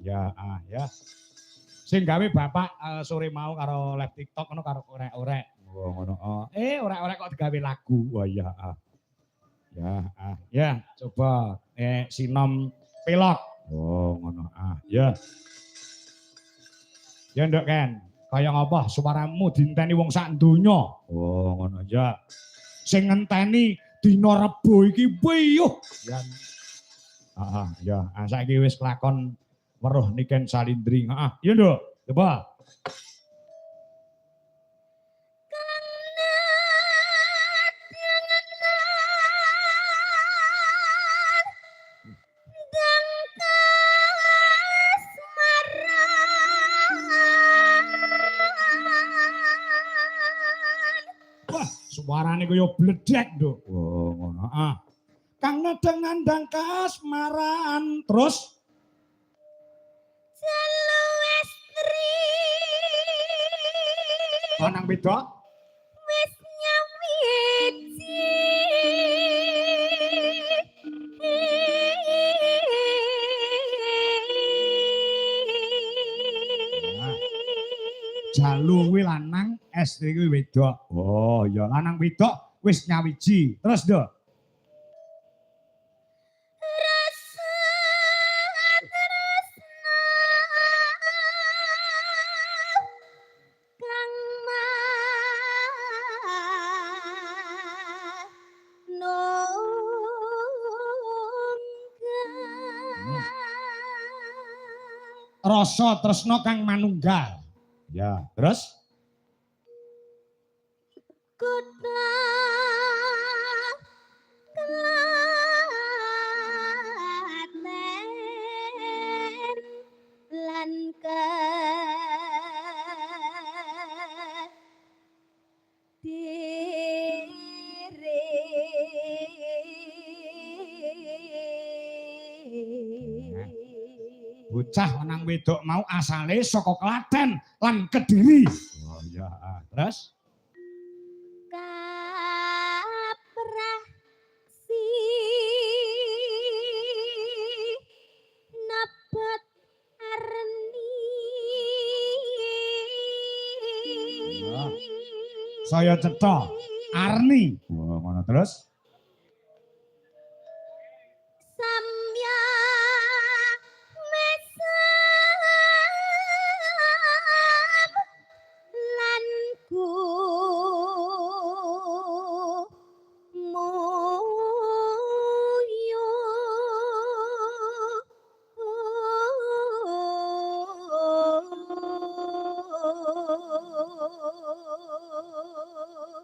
Ya. Sing gawe bapak sore mau karo live TikTok ngono karo orek-orek. Oh ngono. Orek-orek kok digawe lagu. Wah ya. Ya, coba sinom pilok. Oh ngono. Ya. Ya nduk Ken, kaya ngapa suaramu dinteni wong sak donya. Oh ngono ya. Sing ngenteni dina Rebo iki piyuh. Ya. Saiki wis kelakon weruh Niken Salindri. Ya nduk, coba. Suarane kaya bledek, Nduk. Oh, ngono. Kang nedeng nandang kasmaran. Terus Jalu estri. Lanang wedok Wis nyawiji. Jalu kuwi lanang, estri kuwi wedok. Oh, ya lanang wedok wis nyawiji. Terus, Nduk. Rasa tresna kang manunggal. Ya, terus? Kota Klaten lan Bocah lanang wedok mau asale saka Klaten lan Kediri. Oh iya, terus kapraksi nebet arni. Saya cetha Arni. Oh, ngono terus?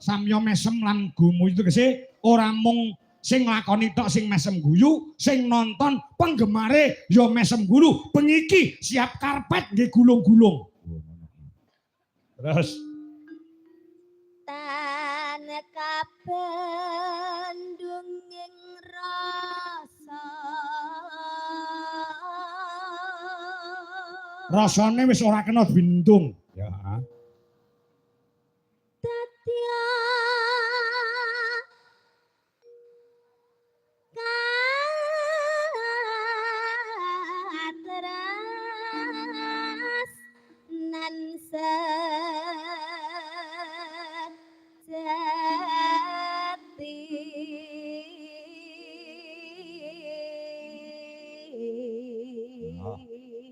Samya mesem lan gumu itu kese ora mung sing nglakoni tok sing mesem guyu, sing nonton penggemare ya mesem gulu. Pengiki siap karpet nggih gulung-gulung. Terus tan kabandung ing rasa. Rasane wis ora kena bintung. Ya.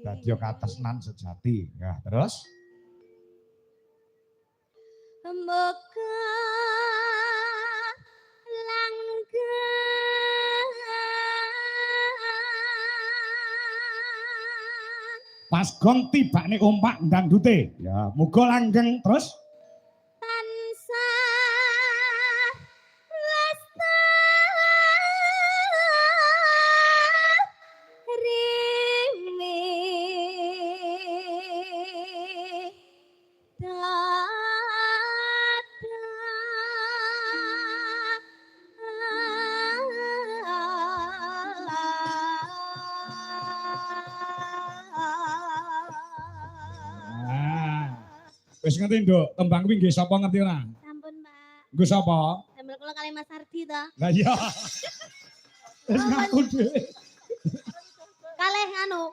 Dadi katresnan sejati. Ya, terus Moga langgeng pas gong tibane ompak ndangdute. Ya, muga langgeng terus wis ngerti, Nduk. Tembang kuwi nggih sapa ngerti ora? Sampun, Pak. Nggo sapa? Damel kula kali Mas Ardi to. Lah iya. Wis ngaku dhewe. Kalih anu